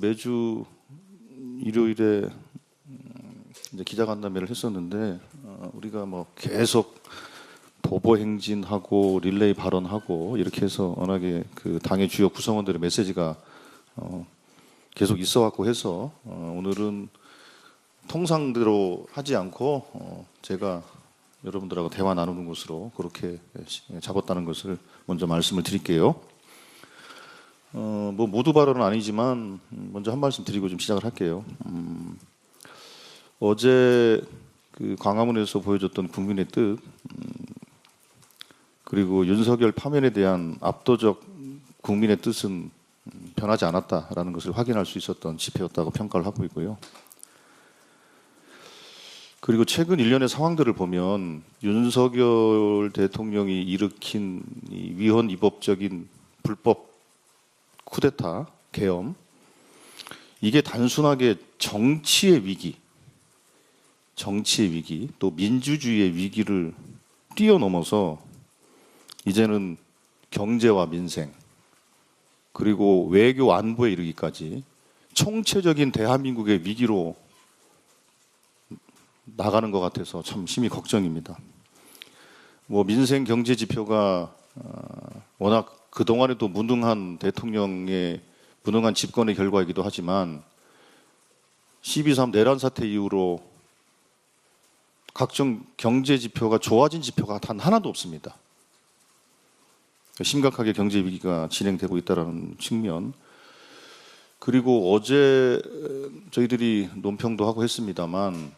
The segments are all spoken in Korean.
매주 일요일에 이제 기자간담회를 했었는데 우리가 뭐 계속 보보 행진하고 릴레이 발언하고 이렇게 해서 워낙에 그 당의 주요 구성원들의 메시지가 계속 있어왔고 해서 오늘은 통상대로 하지 않고 제가 여러분들하고 대화 나누는 것으로 그렇게 잡았다는 것을 먼저 말씀을 드릴게요. 뭐 모두 발언은 아니지만 먼저 한 말씀 드리고 좀 시작을 할게요. 어제 그 광화문에서 보여줬던 국민의 뜻 그리고 윤석열 파면에 대한 압도적 국민의 뜻은 변하지 않았다라는 것을 확인할 수 있었던 집회였다고 평가를 하고 있고요. 그리고 최근 일련의 상황들을 보면 윤석열 대통령이 일으킨 이 위헌 위법적인 불법 쿠데타, 계엄, 이게 단순하게 정치의 위기, 또 민주주의의 위기를 뛰어넘어서 이제는 경제와 민생, 그리고 외교 안보에 이르기까지 총체적인 대한민국의 위기로 나가는 것 같아서 참 심히 걱정입니다. 뭐 민생 경제 지표가 워낙 그동안에도 무능한 대통령의 무능한 집권의 결과이기도 하지만 12.3 내란 사태 이후로 각종 경제 지표가 좋아진 지표가 단 하나도 없습니다. 심각하게 경제 위기가 진행되고 있다는 측면, 그리고 어제 저희들이 논평도 하고 했습니다만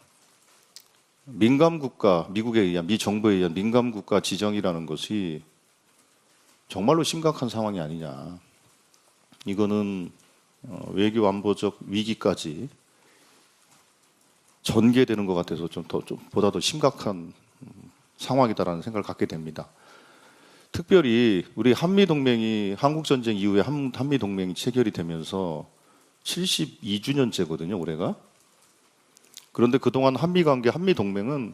민감국가, 미국에 의한, 미 정부에 의한 민감국가 지정이라는 것이 정말로 심각한 상황이 아니냐. 이거는 외교 안보적 위기까지 전개되는 것 같아서 좀 보다 더 심각한 상황이다라는 생각을 갖게 됩니다. 특별히 우리 한미동맹이 한국전쟁 이후에 한미동맹이 체결이 되면서 72주년째거든요, 올해가. 그런데 그동안 한미관계, 한미동맹은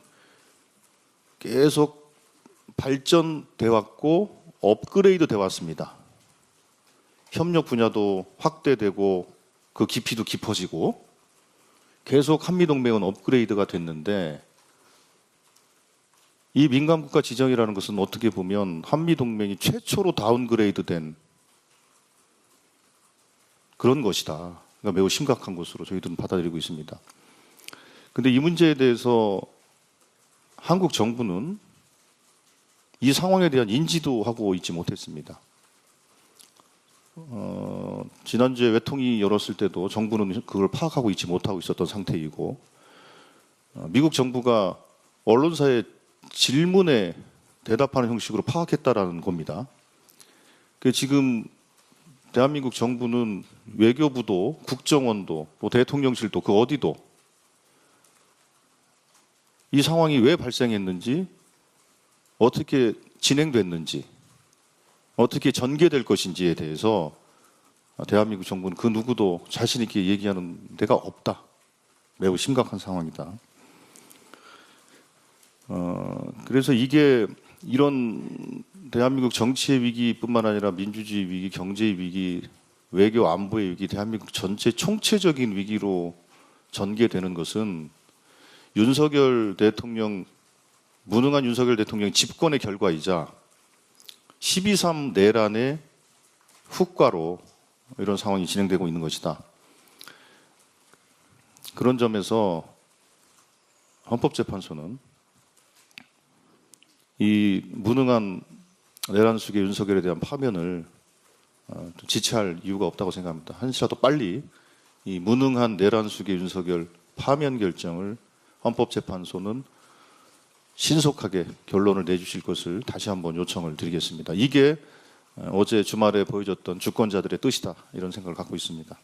계속 발전돼 왔고 업그레이드 돼 왔습니다. 협력 분야도 확대되고 그 깊이도 깊어지고 계속 한미동맹은 업그레이드가 됐는데 이 민감국가 지정이라는 것은 어떻게 보면 한미동맹이 최초로 다운그레이드 된 그런 것이다. 그러니까 매우 심각한 것으로 저희들은 받아들이고 있습니다. 그런데 이 문제에 대해서 한국 정부는 이 상황에 대한 인지도 하고 있지 못했습니다. 지난주에 외통위 열었을 때도 정부는 그걸 파악하고 있지 못하고 있었던 상태이고 미국 정부가 언론사의 질문에 대답하는 형식으로 파악했다라는 겁니다. 지금 대한민국 정부는 외교부도 국정원도 또 대통령실도 그 어디도 이 상황이 왜 발생했는지, 어떻게 진행됐는지, 어떻게 전개될 것인지에 대해서 대한민국 정부는 그 누구도 자신 있게 얘기하는 데가 없다. 매우 심각한 상황이다. 그래서 이게 이런 대한민국 정치의 위기뿐만 아니라 민주주의 위기, 경제의 위기, 외교 안보의 위기, 대한민국 전체 총체적인 위기로 전개되는 것은 윤석열 대통령, 무능한 윤석열 대통령 집권의 결과이자 12.3 내란의 후과로 이런 상황이 진행되고 있는 것이다. 그런 점에서 헌법재판소는 이 무능한 내란 속의 윤석열에 대한 파면을 지체할 이유가 없다고 생각합니다. 한시라도 빨리 이 무능한 내란 속의 윤석열 파면 결정을 헌법재판소는 신속하게 결론을 내주실 것을 다시 한번 요청을 드리겠습니다. 이게 어제 주말에 보여줬던 주권자들의 뜻이다, 이런 생각을 갖고 있습니다.